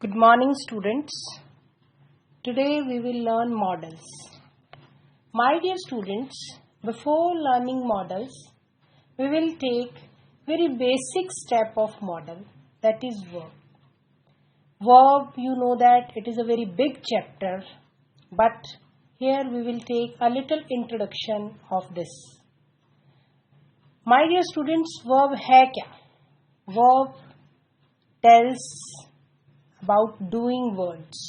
Good morning, students. Today we will learn models. My dear students, before learning models, we will take very basic step of model, that is verb. Verb, you know that it is a very big chapter, but here we will take a little introduction of this. My dear students, verb है क्या? Verb tells about doing words.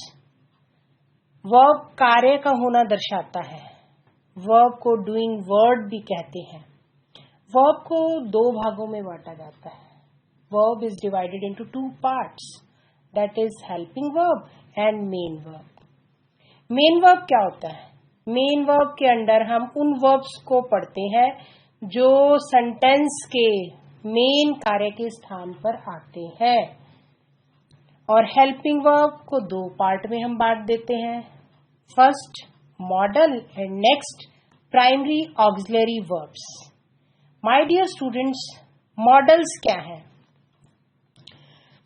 Verb कार्य का होना दर्शाता है. Verb को doing word भी कहते हैं. वर्ब को दो भागों में बांटा जाता है. Verb is divided into two parts, that is helping verb and main verb. Main verb क्या होता है? मेन वर्ब के अंडर हम उन वर्ब्स को पढ़ते हैं जो सेंटेंस के मेन कार्य के स्थान पर आते हैं. और हेल्पिंग वर्ब को दो पार्ट में हम बांट देते हैं. First modal and next primary auxiliary verbs. My dear students, modals क्या है?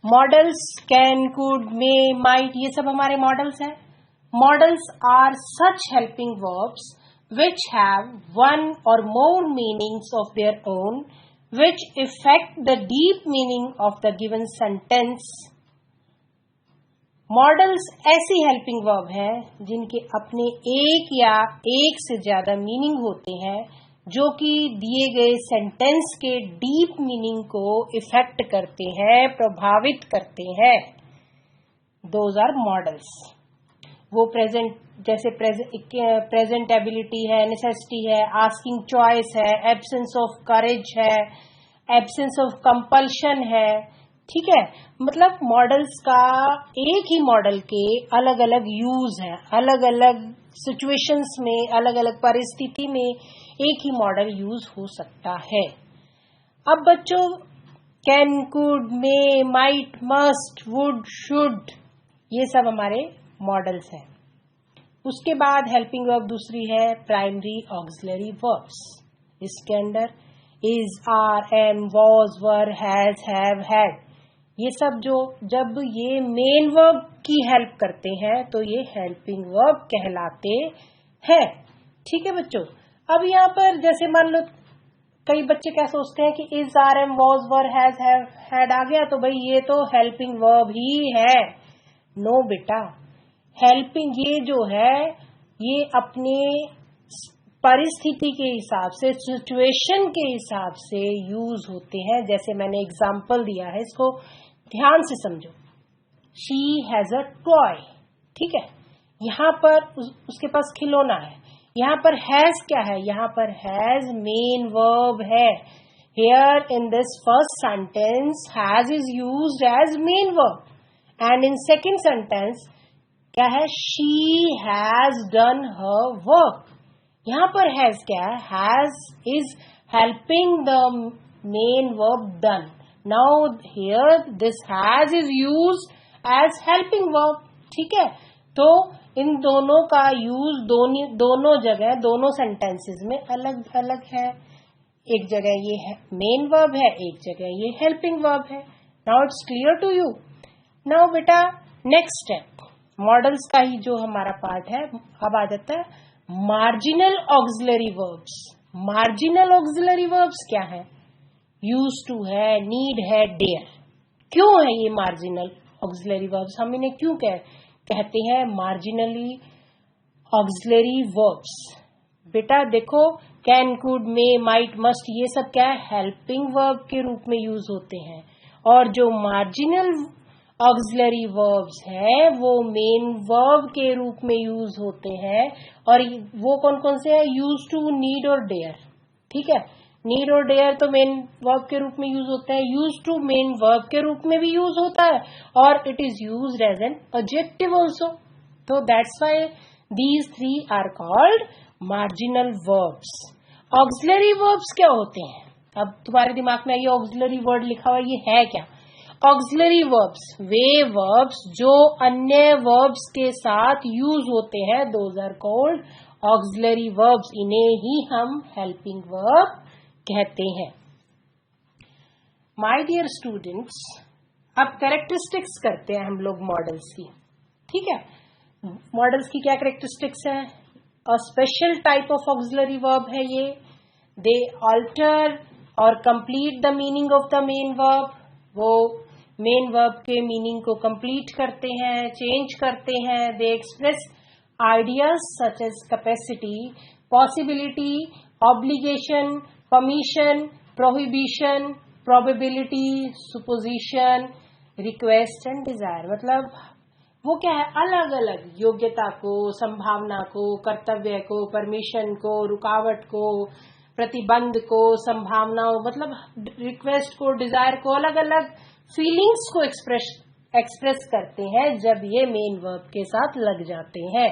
Modals can, could, may, might, ये सब हमारे मॉडल्स हैं. Modals are such helping verbs which have one or more meanings of their own, which affect the deep meaning of the given sentence. Models ऐसी helping verb हैं जिनके अपने एक या एक से ज्यादा मीनिंग होते हैं जो कि दिए गए सेंटेंस के डीप मीनिंग को इफेक्ट करते हैं, प्रभावित करते हैं. Those are modals. वो प्रेजेंट, जैसे प्रेजेंटेबिलिटी है, नेसेसिटी है, आस्किंग चॉइस है, एब्सेंस ऑफ करेज है, एब्सेंस ऑफ कंपल्शन है. ठीक है, मतलब मॉडल्स का एक ही मॉडल के अलग अलग यूज है. अलग अलग सिचुएशंस में, अलग अलग परिस्थिति में एक ही मॉडल यूज हो सकता है. अब बच्चों, can, could, may, might, must, would, should, ये सब हमारे मॉडल्स हैं. उसके बाद हेल्पिंग वर्ब दूसरी है प्राइमरी ऑक्सिलरी वर्ब्स. इसके अंदर is, are, am, was, were, has, have, had, ये सब जो जब ये मेन वर्ब की हेल्प करते हैं तो ये हेल्पिंग वर्ब कहलाते हैं. ठीक है बच्चों. अब यहाँ पर जैसे मान लो कई बच्चे क्या सोचते हैं कि is, are, am, was, were, has, have, had आ गया तो भाई ये तो हेल्पिंग वर्ब ही है. नो बेटा, हेल्पिंग ये जो है ये अपने परिस्थिति के हिसाब से, सिचुएशन के हिसाब से यूज होते हैं. जैसे मैंने एग्जाम्पल दिया है, इसको ध्यान से समझो. She has a toy. ठीक है, यहां पर उसके पास खिलौना है. यहां पर हैज क्या है? यहां पर हैज मेन वर्ब है. Here in this first sentence has is used as main verb and in second sentence क्या है? She has done her work. यहां पर हैज क्या है? Has is helping the main verb done. Now here this has is used as helping verb. ठीक है, तो इन दोनों का यूज दोनों जगह, दोनों सेंटेंसेस में अलग अलग है. एक जगह ये है मेन वर्ब है, एक जगह ये हेल्पिंग वर्ब है. Now it's clear to you. Now बेटा नेक्स्ट स्टेप, मॉडल्स का ही जो हमारा पार्ट है, अब आ जाता है marginal auxiliary verbs. Marginal auxiliary verbs क्या है? यूज टू है, नीड है, डेयर. क्यों है ये मार्जिनल ऑक्सिलरी वर्ब्स? हम इन्हें क्यों कहते हैं मार्जिनली ऑक्सिलरी वर्ब्स? बेटा देखो, can, could, may, might, must, ये सब क्या है? हेल्पिंग वर्ब के रूप में यूज होते हैं. और जो मार्जिनल ऑक्सिलरी वर्ब्स है वो मेन वर्ब के रूप में यूज होते हैं. और वो कौन कौन से हैं? यूज टू, नीड और डेयर. ठीक है, नीड और डेयर तो मेन वर्ब के रूप में यूज होता है. यूज टू मेन वर्ब के रूप में भी यूज होता है और it is used as an adjective also. तो that's why these three are called marginal verbs. Auxiliary verbs क्या होते हैं? अब तुम्हारे दिमाग में ये ऑक्सिलरी वर्ड लिखा हुआ ये है क्या? ऑक्सिलरी वर्ब्स वे वर्ब्स जो अन्य वर्ब्स के साथ यूज होते हैं, those are called auxiliary verbs. इन्हें ही हम हेल्पिंग वर्ब कहते हैं. माय डियर स्टूडेंट्स, अब कैरेक्टरिस्टिक्स करते हैं हम लोग मॉडल्स की, ठीक है। मॉडल्स की क्या कैरेक्टरिस्टिक्स है? A special type of auxiliary verb है ये। They alter or complete the meaning of the main verb, वो मेन वर्ब के मीनिंग को कंप्लीट करते हैं, चेंज करते हैं। They express ideas such as capacity, possibility, obligation, permission, prohibition, probability, supposition, request and desire. मतलब वो क्या है, अलग अलग योग्यता को, संभावना को, कर्तव्य को, परमिशन को, रुकावट को, प्रतिबंध को, संभावनाओं, मतलब रिक्वेस्ट को, डिजायर को, अलग अलग फीलिंग्स को एक्सप्रेस करते हैं जब ये मेन वर्ब के साथ लग जाते हैं।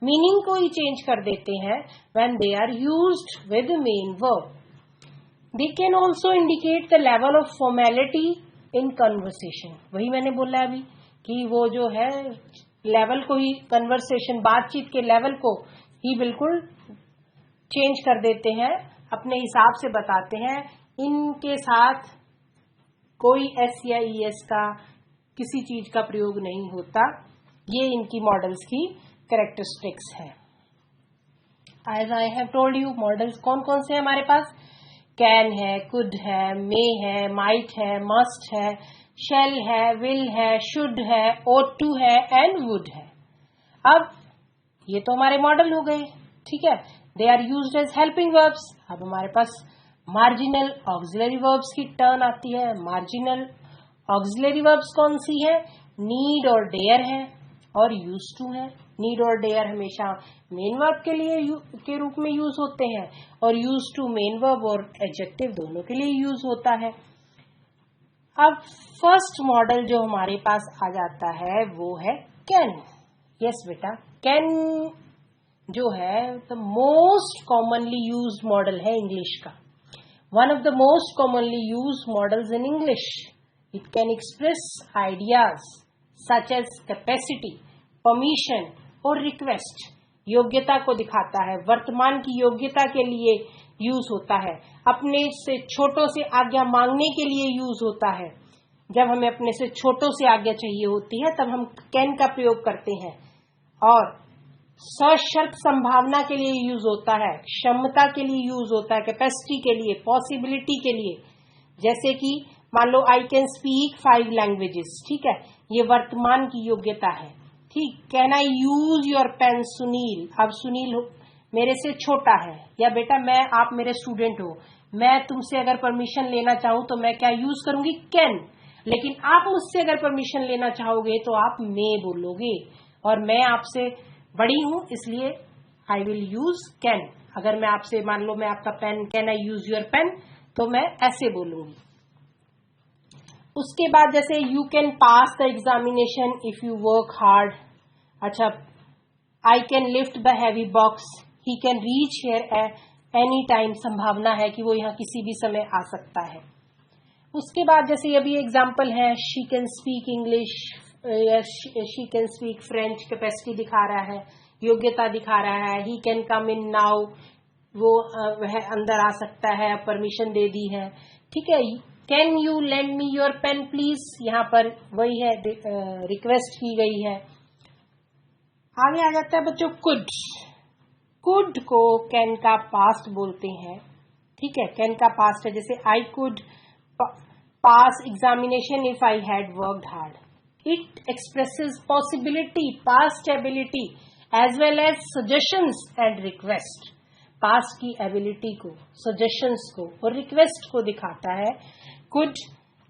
मीनिंग को ही चेंज कर देते हैं when they are used with main verb. They can also indicate the level of formality in conversation. वही मैंने बोला अभी कि वो जो है लेवल को ही, कन्वर्सेशन, बातचीत के लेवल को ही बिल्कुल चेंज कर देते हैं, अपने हिसाब से बताते हैं। इनके साथ कोई एस या ई एस का, किसी चीज का प्रयोग नहीं होता। ये इनकी मॉडल्स की कैरेक्टरिस्टिक्स है। As I have told you, modals कौन कौन से हैं हमारे पास? कैन है, कुड है, मे है, माइट है, मस्ट है, शेल है, विल है, शुड है, ought to है एंड वुड है। अब ये तो हमारे मॉडल हो गए, ठीक है। They are used as helping verbs. अब हमारे पास मार्जिनल ऑक्सिलरी वर्ब्स की टर्न आती है। मार्जिनल ऑक्सिलरी वर्ब्स कौन सी है? नीड और डेयर है और यूज टू है। नीड और डेयर हमेशा मेन वर्ब के लिए के रूप में यूज होते हैं और यूज टू मेन वर्ब और एडजेक्टिव दोनों के लिए यूज होता है। अब फर्स्ट मॉडल जो हमारे पास आ जाता है वो है कैन। यस बेटा, कैन जो है the most commonly used modal है इंग्लिश का। One of the most commonly used modals in English. It can express ideas such as capacity, permission और रिक्वेस्ट। योग्यता को दिखाता है, वर्तमान की योग्यता के लिए यूज होता है, अपने से छोटों से आज्ञा मांगने के लिए यूज होता है। जब हमें अपने से छोटों से आज्ञा चाहिए होती है तब हम कैन का प्रयोग करते हैं। और सशर्त संभावना के लिए यूज होता है, क्षमता के लिए यूज होता है, कैपेसिटी के लिए, पॉसिबिलिटी के लिए। जैसे कि मान लो आई कैन स्पीक 5 लैंग्वेजेस, ठीक है, ये वर्तमान की योग्यता है, ठीक। Can I use your pen Sunil. अब सुनील मेरे से छोटा है, या बेटा आप मेरे स्टूडेंट हो, मैं तुमसे अगर परमिशन लेना चाहूं तो मैं क्या यूज करूंगी? कैन। लेकिन आप मुझसे अगर परमिशन लेना चाहोगे तो आप मे बोलोगे, और मैं आपसे बड़ी हूं इसलिए आई विल यूज कैन। अगर मैं आपसे, मान लो मैं आपका pen, can I use your pen, तो मैं ऐसे बोलूंगी। उसके बाद जैसे you can pass the examination if you work hard. अच्छा, I can lift the heavy box, he can reach here any time. संभावना है कि वो यहाँ किसी भी समय आ सकता है। उसके बाद जैसे अभी एग्जाम्पल है, she can speak English, she can speak French. Capacity दिखा रहा है, योग्यता दिखा रहा है। He can come in now, वो वह अंदर आ सकता है, परमिशन दे दी है, ठीक है। Can you lend me your pen please, यहाँ पर वही है, रिक्वेस्ट की गई है। आगे आ जाता है बच्चों कुड। कुड को कैन का पास्ट बोलते हैं, ठीक है। कैन का पास्ट है, जैसे I could pass examination if I had worked hard. It expresses possibility, past ability as well as suggestions and request. Past की एबिलिटी को, सजेशंस को और रिक्वेस्ट को दिखाता है कुड।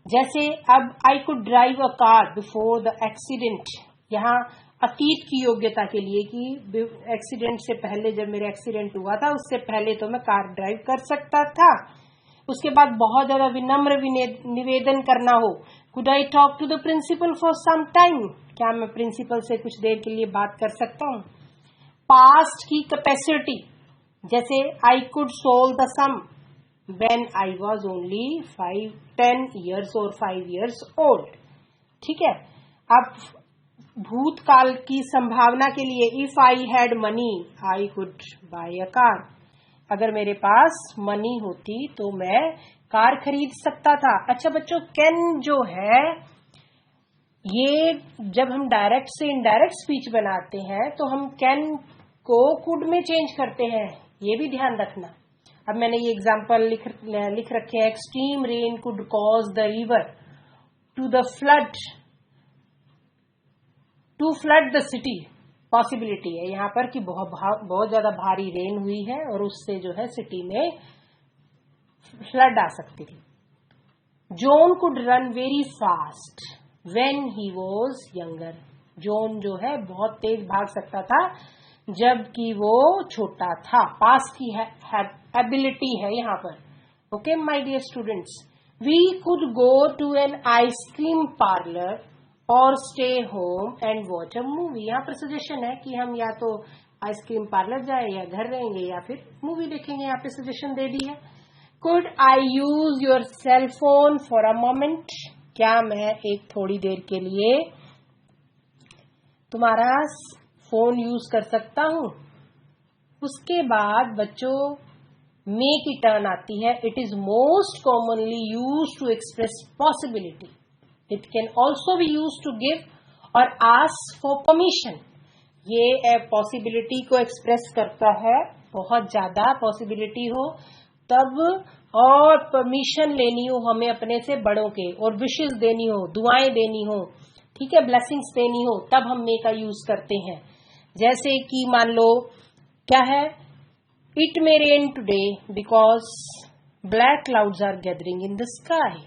जैसे अब I could drive a car before the accident, यहाँ अतीत की योग्यता के लिए कि एक्सीडेंट से पहले, जब मेरा एक्सीडेंट हुआ था उससे पहले तो मैं कार ड्राइव कर सकता था। उसके बाद बहुत ज्यादा विनम्र निवेदन करना हो, could I talk to the principal for some time, क्या मैं प्रिंसिपल से कुछ देर के लिए बात कर सकता हूँ। पास्ट की कैपेसिटी, जैसे I could solve the sum when I was only 10 years और 5 years old, ठीक है। अब भूतकाल की संभावना के लिए, if I had money I could bye a car, अगर मेरे पास मनी होती तो मैं कार खरीद सकता था। अच्छा बच्चों, कैन जो है ये जब हम डायरेक्ट से इनडायरेक्ट स्पीच बनाते हैं तो हम कैन को कुड में चेंज करते हैं, ये भी ध्यान रखना। अब मैंने ये एग्जांपल लिख रखे हैं। Extreme rain could cause the river to flood the city. Possibility है यहाँ पर कि बहुत ज्यादा भारी रेन हुई है और उससे जो है सिटी में फ्लड आ सकती थी। John could run very fast when he was younger. John जो है बहुत तेज भाग सकता था जबकि वो छोटा था। पास की एबिलिटी है यहाँ पर। Okay my dear students, we could go to an ice cream parlour or stay home and watch a movie. यहाँ पर सजेशन है कि हम या तो आइसक्रीम पार्लर जाए या घर रहेंगे या फिर मूवी देखेंगे। यहाँ पे सजेशन दे दी है। Could I use your cell phone for a moment. क्या मैं एक थोड़ी देर के लिए तुम्हारा फोन यूज कर सकता हूं? उसके बाद बच्चों मे की टर्न आती है। It is most commonly use to express possibility. It can also be use to give और आस्क फॉर परमिशन। ये पॉसिबिलिटी को एक्सप्रेस करता है। बहुत ज्यादा पॉसिबिलिटी हो तब और परमिशन लेनी हो हमें अपने से बड़ों के, और विशेस देनी हो, दुआएं देनी हो, ठीक है, ब्लेसिंग्स देनी हो, तब हम मे का यूज करते हैं। जैसे कि मान लो क्या है, it may rain today because black clouds are gathering in the sky.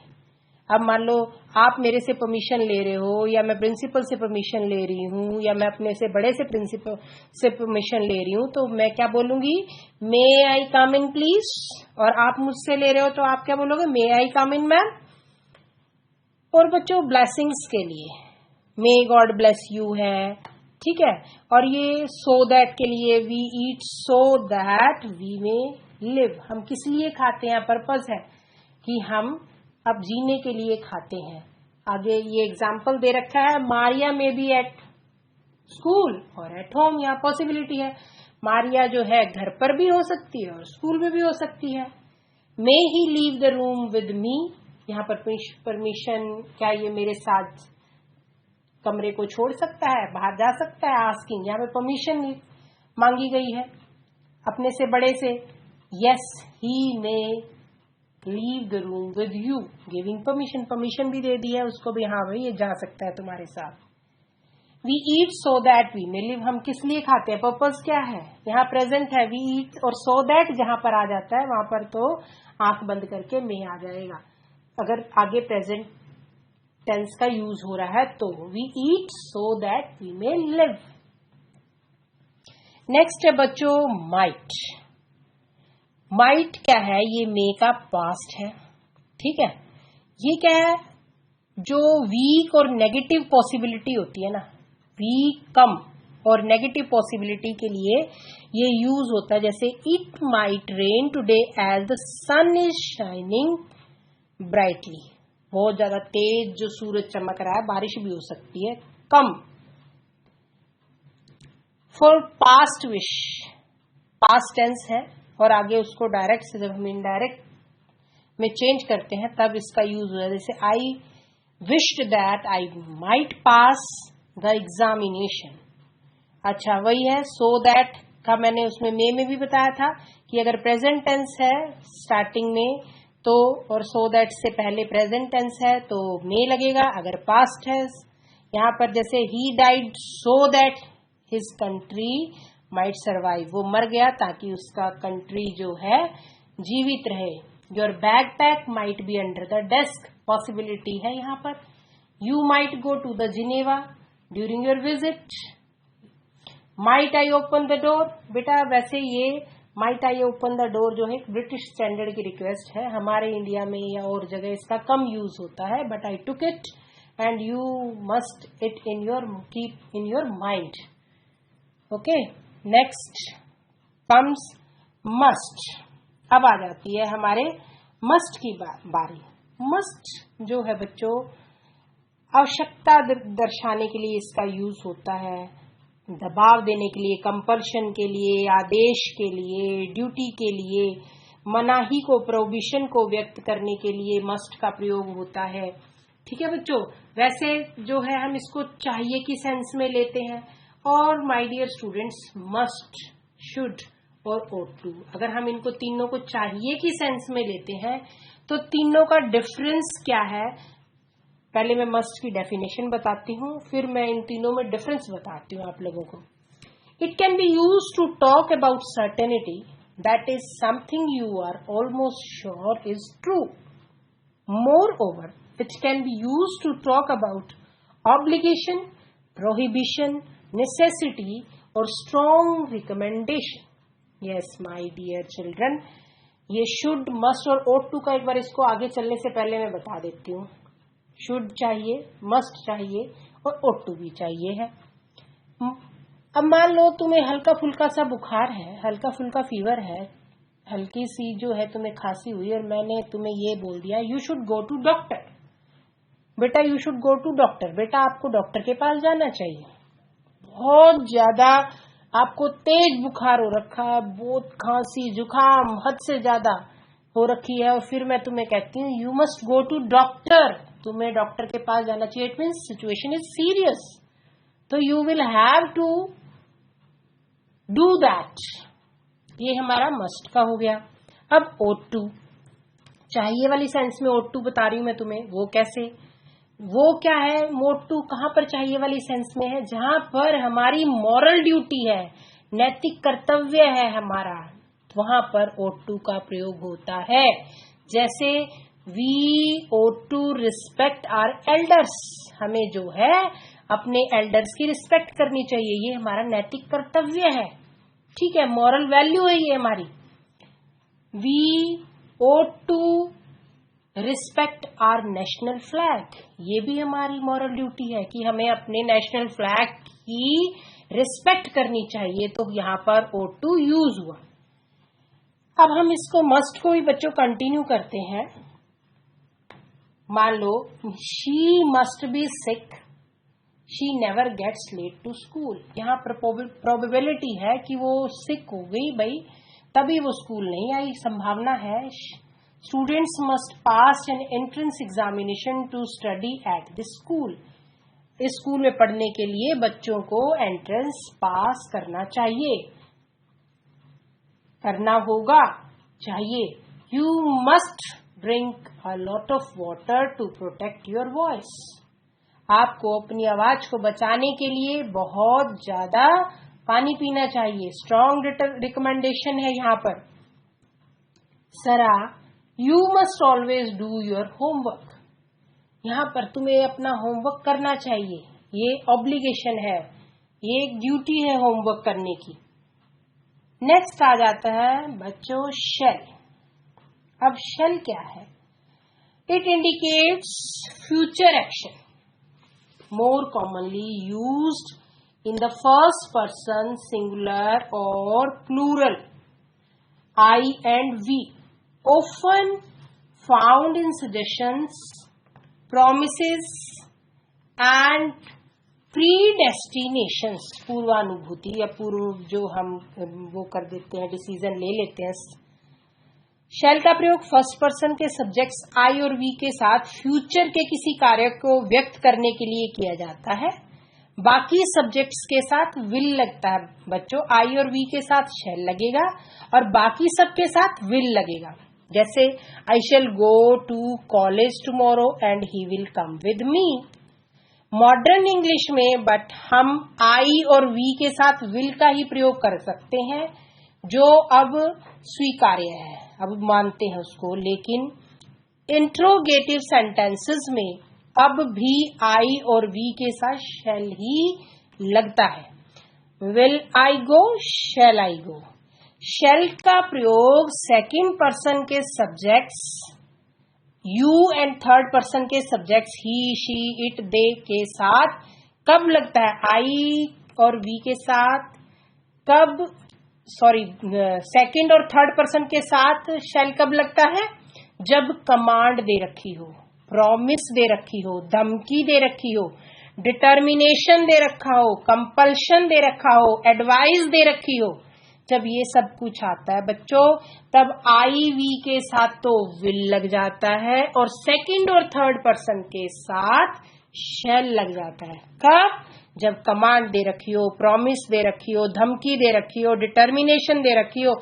अब मान लो आप मेरे से परमिशन ले रहे हो या मैं प्रिंसिपल से परमिशन ले रही हूँ या मैं अपने से बड़े से प्रिंसिपल से परमिशन ले रही हूँ, तो मैं क्या बोलूंगी, मे आई कम इन प्लीज। और आप मुझसे ले रहे हो तो आप क्या बोलोगे, मे आई कम इन मैम। और बच्चों ब्लेसिंग्स के लिए मे गॉड ब्लेस यू है, ठीक है। और ये सो दैट के लिए we eat so that we may live. हम किस लिए खाते हैं, पर्पस है कि हम अब जीने के लिए खाते हैं। आगे ये एग्जाम्पल दे रखा है, मारिया में बी एट स्कूल और एट होम। यहाँ पॉसिबिलिटी है, मारिया जो है घर पर भी हो सकती है और स्कूल में भी हो सकती है। May he leave the room with me. यहाँ पर परमिशन, क्या ये मेरे साथ कमरे को छोड़ सकता है, बाहर जा सकता है, आस्किंग। यहाँ पे परमिशन मांगी गई है अपने से बड़े से। Yes he may leave the room with you, giving permission. Permission भी दे दी है उसको भी, हाँ भाई ये जा सकता है तुम्हारे साथ। We eat so that we may live. हम किस लिए खाते हैं, पर्पस क्या है, यहाँ प्रेजेंट है वी ईट, और सो दैट जहां पर आ जाता है वहां पर तो आंख बंद करके मे आ जाएगा। अगर आगे प्रेजेंट टेंस का यूज हो रहा है तो we eat so that we may live. Next है बच्चों माइट। माइट क्या है, ये मे का पास्ट है, ठीक है। ये क्या है, जो वीक और नेगेटिव पॉसिबिलिटी होती है ना, वीक कम और नेगेटिव पॉसिबिलिटी के लिए ये यूज होता है। जैसे it might rain today as the sun is shining brightly. बहुत ज्यादा तेज जो सूरज चमक रहा है, बारिश भी हो सकती है। Come for past wish, past tense है और आगे उसको डायरेक्ट से जब हम इनडायरेक्ट में चेंज करते हैं तब इसका यूज हुआ। जैसे आई wished that I might pass the examination. अच्छा वही है, सो दैट का मैंने उसमें मे में भी बताया था कि अगर प्रेजेंट टेंस है स्टार्टिंग में तो, और सो दैट से पहले प्रेजेंट टेंस है तो मे लगेगा। अगर पास्ट है यहाँ पर जैसे he died so that his country might survive, वो मर गया ताकि उसका कंट्री जो है जीवित रहे। Your backpack might be under the desk, possibility है यहाँ पर। You might go to the Geneva during your visit. Might I open the door, बेटा वैसे ये might I open the door जो है ब्रिटिश स्टैंडर्ड की रिक्वेस्ट है, हमारे इंडिया में या और जगह इसका कम यूज होता है, but I took it and you must it in your keep in your mind. Okay, next comes must. अब आ जाती है हमारे मस्ट की बारी। मस्ट जो है बच्चों आवश्यकता दर्शाने के लिए इसका यूज होता है, दबाव देने के लिए, कंपल्शन के लिए, आदेश के लिए, ड्यूटी के लिए, मनाही को, प्रोहिबिशन को व्यक्त करने के लिए मस्ट का प्रयोग होता है। ठीक है बच्चों, वैसे जो है हम इसको चाहिए की सेंस में लेते हैं। और my dear students, must, should और ought to, अगर हम इनको तीनों को चाहिए की सेंस में लेते हैं तो तीनों का डिफरेंस क्या है। पहले मैं मस्ट की डेफिनेशन बताती हूँ, फिर मैं इन तीनों में डिफरेंस बताती हूँ आप लोगों को। It can be use to talk about certainty, that is something you are almost sure is true. Moreover, it can be use to talk about obligation, prohibition, necessity और strong recommendation. Yes my dear children, ये should, must और ought to का एक बार इसको आगे चलने से पहले मैं बता देती हूँ। शुड चाहिए, मस्ट चाहिए और ought to भी चाहिए है। अब मान लो तुम्हें हल्का फुल्का सा बुखार है, हल्का फुल्का फीवर है, हल्की सी जो है तुम्हें खांसी हुई और मैंने तुम्हें ये बोल दिया you should go to doctor. बेटा you should go to doctor, बेटा आपको डॉक्टर के पास जाना चाहिए। बहुत ज्यादा आपको तेज बुखार हो रखा है, बहुत खांसी जुकाम हद से ज्यादा हो रखी है, और फिर मैं तुम्हें कहती हूँ you must go to doctor, तुम्हें डॉक्टर के पास जाना चाहिए। It means situation is serious, तो you will have to do that. ये हमारा मस्ट का हो गया। अब ought to, चाहिए वाली सेंस में ought to बता रही हूं मैं तुम्हें। वो कैसे, वो क्या है, ought to कहां पर चाहिए वाली सेंस में है, जहां पर हमारी मॉरल ड्यूटी है, नैतिक कर्तव्य है हमारा, वहां पर ought to का प्रयोग होता है। जैसे we ought to respect our elders, हमें जो है अपने एल्डर्स की रिस्पेक्ट करनी चाहिए, ये हमारा नैतिक कर्तव्य है। ठीक है, मॉरल वैल्यू है ये हमारी। We ought to respect our national flag, ये भी हमारी मॉरल ड्यूटी है कि हमें अपने नेशनल फ्लैग की रिस्पेक्ट करनी चाहिए, तो यहाँ पर ought to यूज हुआ। अब हम इसको मस्ट को भी बच्चों कंटिन्यू करते हैं। मान लो she must be sick, she never gets late to school. यहाँ पर प्रोबेबिलिटी है कि वो सिक हो गई भाई, तभी वो स्कूल नहीं आई, संभावना है। Students must pass an entrance examination to study at this school. इस स्कूल में पढ़ने के लिए बच्चों को एंट्रेंस पास करना चाहिए, करना होगा, चाहिए। You must drink a lot of water to protect your voice. आपको अपनी आवाज को बचाने के लिए बहुत ज्यादा पानी पीना चाहिए। स्ट्रॉन्ग रिकमेंडेशन है यहाँ पर। सरा, you must always do your homework. यहाँ पर तुम्हें अपना होमवर्क करना चाहिए, ये ऑब्लिगेशन है, ये एक ड्यूटी है होमवर्क करने की। नेक्स्ट आ जाता है बच्चों शेल। अब शेल क्या है? It indicates future action, more commonly used in the first person singular or plural, I and we, often found in suggestions, promises and predestinations, पूर्वानुभूति या पूर्व जो हम वो कर देते हैं, डिसीजन ले लेते हैं। शेल का प्रयोग फर्स्ट पर्सन के सब्जेक्ट्स आई और वी के साथ फ्यूचर के किसी कार्य को व्यक्त करने के लिए किया जाता है। बाकी सब्जेक्ट्स के साथ विल लगता है बच्चों, आई और वी के साथ शेल लगेगा और बाकी सब के साथ विल लगेगा। जैसे I shall go to college tomorrow and he will come with me. Modern English में बट हम आई और वी के साथ विल का ही प्रयोग कर सकते हैं, जो अब स्वीकार्य है, अब मानते हैं उसको। लेकिन इंट्रोगेटिव सेंटेंसेस में अब भी आई और वी के साथ शैल ही लगता है। विल आई गो, शैल आई गो। शैल का प्रयोग सेकंड पर्सन के subjects you and third person के सब्जेक्ट्स ही, शी, इट, दे के साथ कब लगता है? आई और वी के साथ कब, सेकंड और थर्ड पर्सन के साथ शैल कब लगता है? जब कमांड दे रखी हो, प्रॉमिस दे रखी हो, धमकी दे रखी हो, डिटर्मिनेशन दे रखा हो, कंपल्शन दे रखा हो, एडवाइस दे रखी हो। जब ये सब कुछ आता है बच्चों, तब आई वी के साथ तो विल लग जाता है और सेकंड और थर्ड पर्सन के साथ शेल लग जाता है। कब? जब कमांड दे रखी हो, प्रॉमिस दे रखी हो, धमकी दे रखी हो, डिटर्मिनेशन दे रखी हो,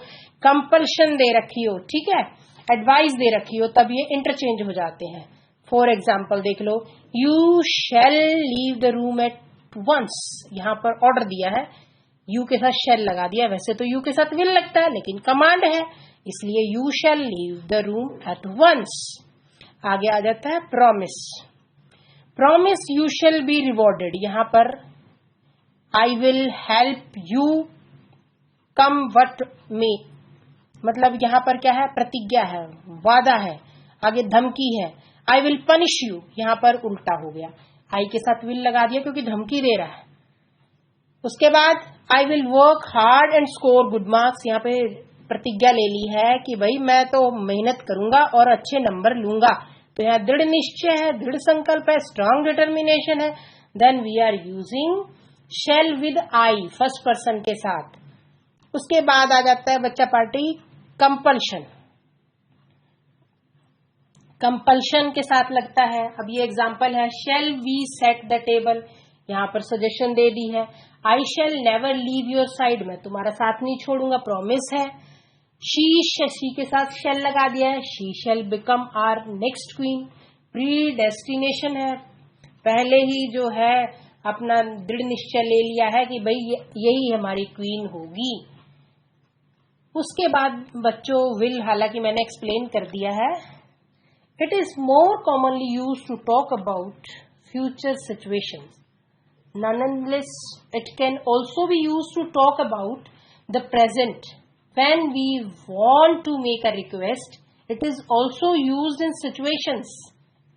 कंपल्शन दे रखी हो, ठीक है, एडवाइस दे रखी हो, तब ये इंटरचेंज हो जाते हैं। फॉर एग्जाम्पल देख लो, you shall leave the room at once. यहां पर ऑर्डर दिया है, यू के साथ शेल लगा दिया। वैसे तो यू के साथ विल लगता है, लेकिन कमांड है, इसलिए you shall leave the room at once. आगे आ जाता है promise. Promise you shall be rewarded. यहां पर I will help you come what may, मतलब यहां पर क्या है? प्रतिज्ञा है, वादा है। आगे धमकी है, आई विल पनिश यू। यहां पर उल्टा हो गया, आई के साथ विल लगा दिया क्योंकि धमकी दे रहा है। उसके बाद I will work hard and score good marks. यहाँ पे प्रतिज्ञा ले ली है कि भाई मैं तो मेहनत करूंगा और अच्छे नंबर लूंगा। तो यहाँ दृढ़ निश्चय है, दृढ़ संकल्प है, स्ट्रांग डिटर्मिनेशन है। Then we are using shall with I, first person के साथ। उसके बाद आ जाता है बच्चा पार्टी कंपल्शन। कंपल्शन के साथ लगता है, अब ये एग्जाम्पल है, shall we set the table. यहां पर सजेशन दे दी है, I shall never leave your side, मैं तुम्हारा साथ नहीं छोड़ूंगा, प्रॉमिस है। शी के साथ शेल लगा दिया है, she shall become our next queen. Predestination है, पहले ही जो है अपना दृढ़ निश्चय ले लिया है कि भाई यही हमारी क्वीन होगी। उसके बाद बच्चों विल, हालांकि मैंने एक्सप्लेन कर दिया है। It is more commonly used to talk about future situations. Nonetheless, it can also be used to talk about the present. When we want to make a request, it is also used in situations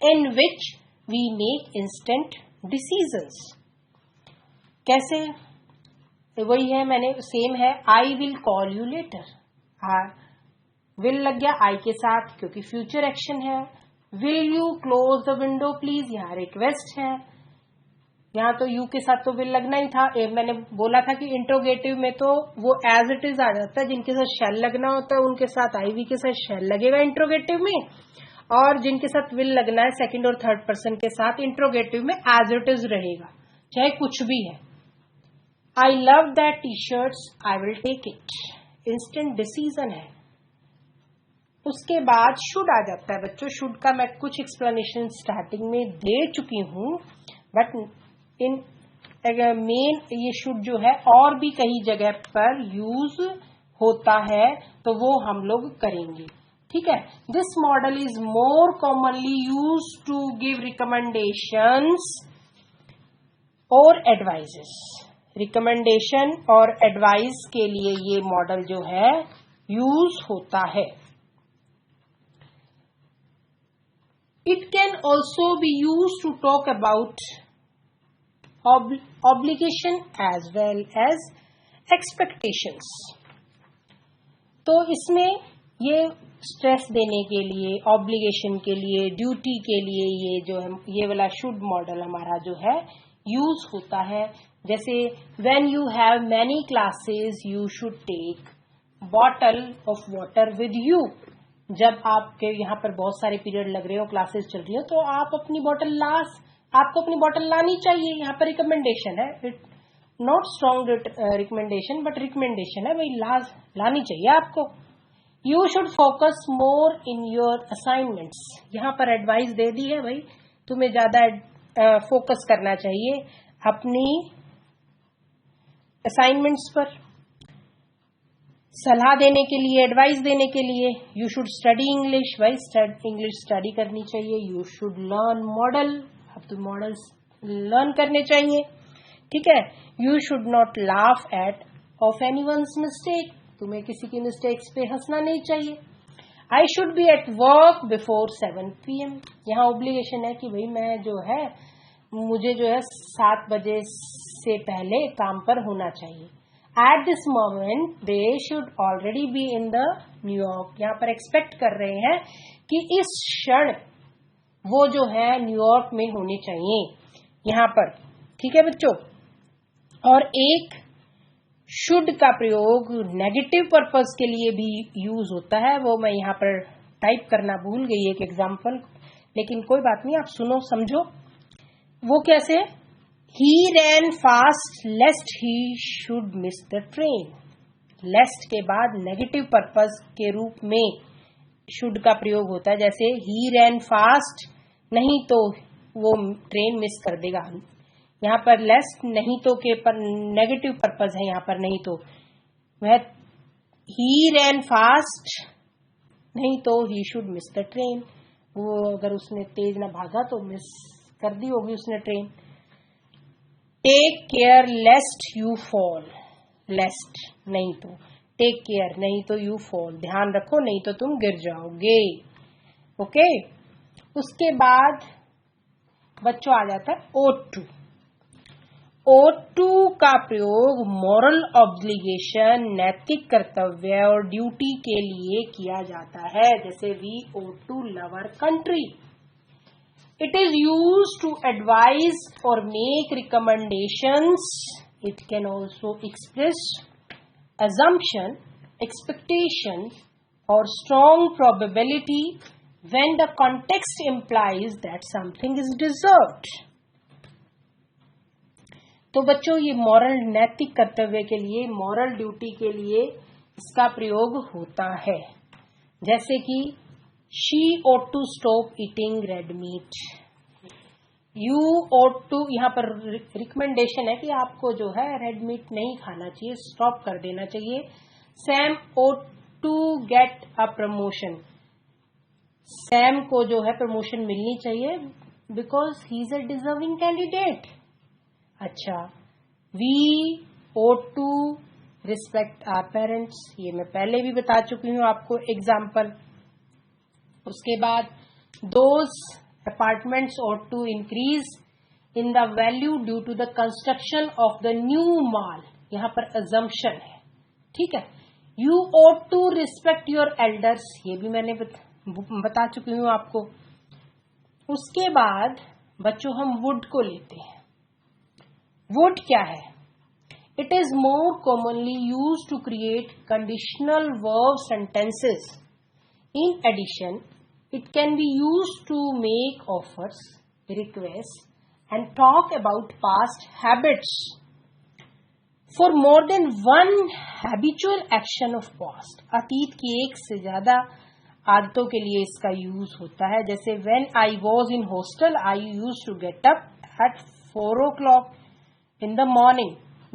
in which we make instant decisions. कैसे? वही है, मैंने same है, I will call you later. will लग गया I के साथ क्योंकि फ्यूचर एक्शन है। Will you close the window please? यहाँ रिक्वेस्ट है, यहाँ तो यू के साथ तो विल लगना ही था। मैंने बोला था कि इंट्रोगेटिव में तो वो एज इट इज आ जाता है, जिनके साथ शेल लगना होता है उनके साथ आईवी के साथ शेल लगेगा इंट्रोगेटिव में, और जिनके साथ विल लगना है सेकंड और थर्ड पर्सन के साथ इंट्रोगेटिव में एज इट इज रहेगा, चाहे कुछ भी है। I love that T shirts, I will take it, instant decision है। उसके बाद शुड आ जाता है बच्चों। शुड का मैं कुछ एक्सप्लेनेशन स्टार्टिंग में दे चुकी हूं, बट इन मेन ये शुड जो है और भी कई जगह पर यूज होता है, तो वो हम लोग करेंगे, ठीक है। This modal is more commonly use to give recommendations और एडवाइजेस। रिकमेंडेशन और एडवाइस के लिए ये मॉडल जो है यूज होता है। It can also be use to talk about obligation as well as expectations। तो इसमें ये स्ट्रेस देने के लिए, ऑब्लिगेशन के लिए, ड्यूटी के लिए ये जो है ये वाला शुड मॉडल हमारा जो है यूज होता है। जैसे when you have many classes you should take bottle of water with you. जब आपके यहाँ पर बहुत सारे पीरियड लग रहे हो, क्लासेस चल रही हो, तो आप अपनी बॉटल आपको अपनी बॉटल लानी चाहिए। यहाँ पर रिकमेंडेशन है, not strong recommendation but recommendation है, भाई लानी चाहिए आपको। You should focus more in your assignments. यहाँ पर एडवाइस दे दी है, भाई तुम्हें ज्यादा फोकस करना चाहिए अपनी असाइनमेंट्स पर। सलाह देने के लिए, एडवाइस देने के लिए, यू शुड स्टडी इंग्लिश, भाई इंग्लिश स्टडी करनी चाहिए। यू शुड लर्न मॉडल, अब तो मॉडल्स लर्न करने चाहिए, ठीक है। You should not laugh at of anyone's mistake, तुम्हें किसी की मिस्टेक्स पे हंसना नहीं चाहिए। I should be at work before 7 PM। यहाँ ऑब्लिगेशन है कि भाई मैं जो है मुझे जो है 7 बजे से पहले काम पर होना चाहिए। At this moment they should already be in the New York. यहाँ पर एक्सपेक्ट कर रहे हैं कि इस क्षण वो जो है न्यूयॉर्क में होनी चाहिए यहाँ पर, ठीक है बच्चों। और एक शुड का प्रयोग नेगेटिव पर्पस के लिए भी यूज होता है, वो मैं यहाँ पर टाइप करना भूल गई एक एग्जाम्पल, लेकिन कोई बात नहीं, आप सुनो समझो। वो कैसे? He ran fast lest he should miss the train. Lest के बाद नेगेटिव पर्पस के रूप में शुड का प्रयोग होता है, जैसे ही रैन फास्ट, नहीं तो वो ट्रेन मिस कर देगा। यहाँ पर लेस्ट नहीं तो के पर नेगेटिव पर्पस है, यहाँ पर नहीं तो वह ही रैन फास्ट, नहीं तो ही शुड मिस द ट्रेन। वो अगर उसने तेज ना भागा तो मिस कर दी होगी उसने train. Take care lest you fall, lest नहीं तो, टेक केयर नहीं तो यू फॉल, ध्यान रखो नहीं तो तुम गिर जाओगे। ओके, उसके बाद बच्चों आ जाता है ought to। ought to का प्रयोग मॉरल ऑब्लिगेशन, नैतिक कर्तव्य और ड्यूटी के लिए किया जाता है, जैसे we ought to love our country। It is used to advise or make recommendations. It can also express assumption, expectation, or strong probability when the context implies that something is deserved. तो बच्चों ये moral, नैतिक कर्तव्य के लिए, moral duty के लिए इसका प्रयोग होता है, जैसे कि she ought to stop eating red meat, you ought to, यहाँ पर रिकमेंडेशन है कि आपको जो है रेड मीट नहीं खाना चाहिए, स्टॉप कर देना चाहिए। Sam ought to get a promotion, Sam को जो है प्रमोशन मिलनी चाहिए because he is a deserving candidate. अच्छा, we ought to respect our parents, ये मैं पहले भी बता चुकी हूँ आपको एग्जाम्पल। उसके बाद those apartments ought to increase in the value due to the construction of the new mall, यहाँ पर assumption है, ठीक है। You ought to respect your elders, ये भी मैंने बता चुकी हूँ आपको। उसके बाद बच्चों हम would को लेते हैं। would क्या है? It is more commonly used to create conditional verb sentences. In addition, it can be used to make offers, requests, and talk about past habits for more than one habitual action of past. अतीत की एक से ज्यादा आदतों के लिए इसका use होता है, जैसे when I was in hostel, I used to get up at 4 o'clock in the morning,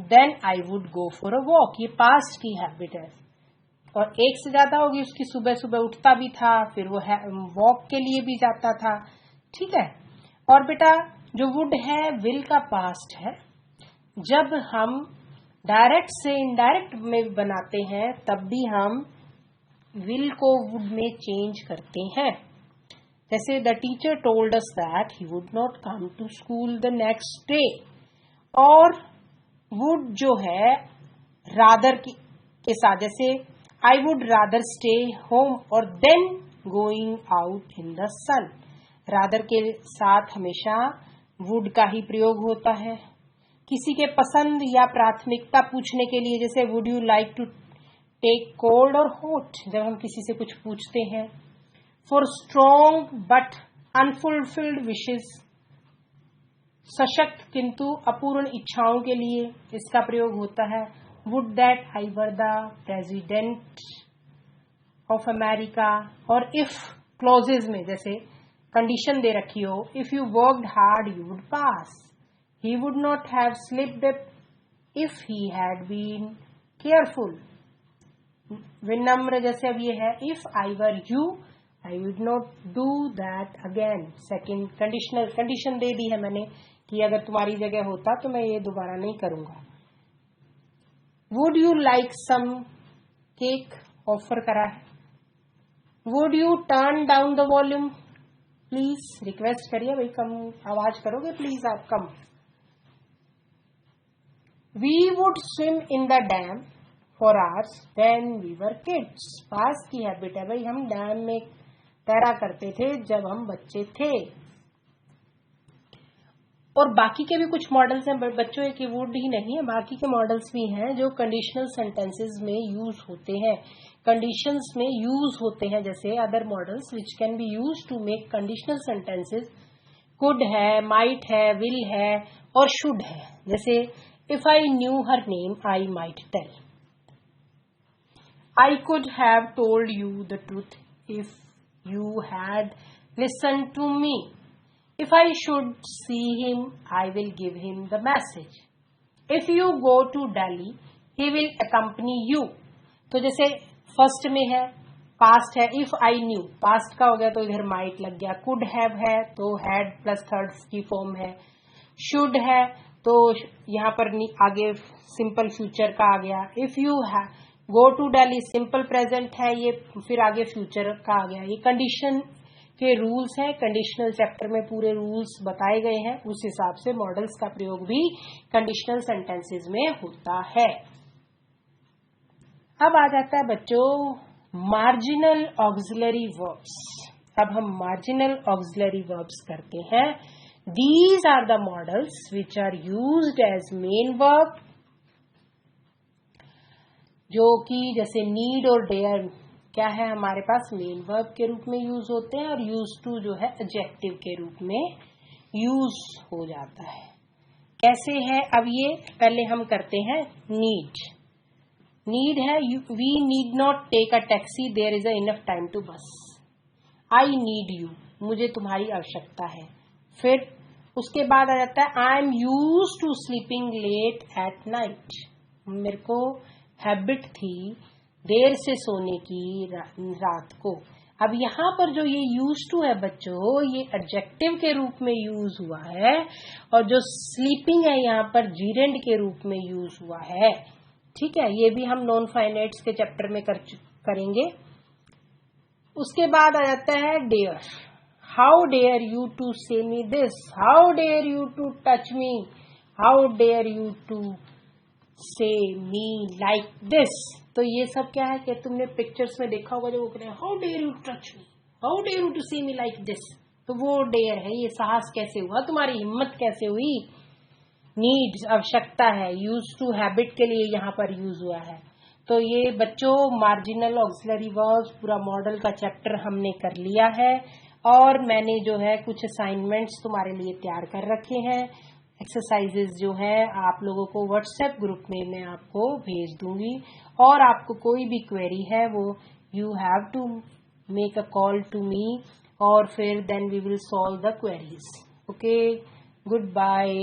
then I would go for a walk. ये पास्ट की हैबिट है, और एक से ज्यादा होगी उसकी, सुबह सुबह उठता भी था, फिर वो वॉक के लिए भी जाता था, ठीक है। और बेटा जो वुड है विल का पास्ट है, जब हम डायरेक्ट से इनडायरेक्ट में बनाते हैं तब भी हम विल को वुड में चेंज करते हैं, जैसे the teacher told us that he would not come to school the next day. और वुड जो है रादर के साथ, जैसे I would rather stay home और than going out in the sun, rather के साथ हमेशा वुड का ही प्रयोग होता है। किसी के पसंद या प्राथमिकता पूछने के लिए, जैसे would you like to take cold और हॉट, जब हम किसी से कुछ पूछते हैं। For strong but unfulfilled wishes, सशक्त किंतु अपूर्ण इच्छाओं के लिए इसका प्रयोग होता है। Would that I were the president of America. और इफ क्लॉजेज में जैसे कंडीशन दे रखी हो, if you worked hard you would pass, he would not have slipped if he had been careful. विनम्र जैसे अब ये है, if I were you I would not do that again. Second conditional, condition दे दी है मैंने कि अगर तुम्हारी जगह होता तो मैं ये दोबारा नहीं करूंगा। Would you like some cake, offer करा है। Would you turn down the volume please, request करिए भाई कम आवाज करोगे प्लीज आप कम। We would swim in the dam for hours when we were kids, पास की हैबिट है भाई, हम डैम में तैरा करते थे जब हम बच्चे थे। और बाकी के भी कुछ मॉडल्स हैं बच्चों, एक वुड ही नहीं है, बाकी के मॉडल्स भी हैं जो कंडीशनल सेंटेंसेस में यूज होते हैं, कंडीशंस में यूज होते हैं, जैसे other modals which can be use to make conditional sentences could है, माइट है, विल है और शुड है। जैसे if I knew her name I might tell. I could have told you the truth if you had listened to me. If I should see him, I will give him the message. If you go to Delhi, he will accompany you. तो जैसे first में है, past है, if I new, past का हो गया तो इधर माइट लग गया। कुड हैव है तो हैड प्लस थर्ड की फॉर्म है। शुड है तो यहाँ पर आगे सिंपल फ्यूचर का आ गया। If you go to Delhi simple present है ये, फिर आगे फ्यूचर का आ गया। ये कंडीशन के रूल्स हैं, कंडीशनल चैप्टर में पूरे रूल्स बताए गए हैं, उस हिसाब से मॉडल्स का प्रयोग भी कंडीशनल सेंटेंसेस में होता है। अब आ जाता है बच्चों मार्जिनल ऑक्सिलरी वर्ब्स। अब हम मार्जिनल ऑक्सिलरी वर्ब्स करते हैं। These are the modals which are used as main verb, जो कि जैसे नीड और डेयर क्या है हमारे पास मेन वर्ब के रूप में यूज होते हैं, और यूज टू जो है एडजेक्टिव के रूप में यूज हो जाता है। कैसे है अब ये, पहले हम करते हैं नीड। नीड है we need not take a taxi, there is a enough time to bus. I need you, मुझे तुम्हारी आवश्यकता है। फिर उसके बाद आ जाता है I am use to sleeping late at night, मेरे को हैबिट थी देर से सोने की रात को। अब यहाँ पर जो ये यूज टू है बच्चों, ये एडजेक्टिव के रूप में यूज हुआ है, और जो स्लीपिंग है यहाँ पर जीरेंड के रूप में यूज हुआ है। ठीक है, ये भी हम नॉन फाइनाइट्स के चैप्टर में करेंगे। उसके बाद आ जाता है dare. How dare you to say me this, how dare you to touch me, how dare you to say me like this. तो ये सब क्या है कि तुमने पिक्चर्स में देखा होगा, जो वो कह रहे हैं how dare you touch me, how dare you to see me like this, तो वो डेयर है, ये साहस कैसे हुआ, तुम्हारी हिम्मत कैसे हुई। नीड्स आवश्यकता है, यूज टू हैबिट के लिए यहाँ पर यूज हुआ है। तो ये बच्चों मार्जिनल ऑक्सिलरी वर्ब्स पूरा मॉडल का चैप्टर हमने कर लिया है, और मैंने जो है कुछ असाइनमेंट्स तुम्हारे लिए तैयार कर रखे हैं। एक्सरसाइजेज जो है आप लोगों को व्हाट्सएप ग्रुप में मैं आपको भेज दूंगी, और आपको कोई भी क्वेरी है वो you have to make a call to me, और फिर then we will solve the queries. Okay, good bye.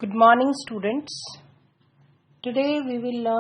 Good morning students, today we will learn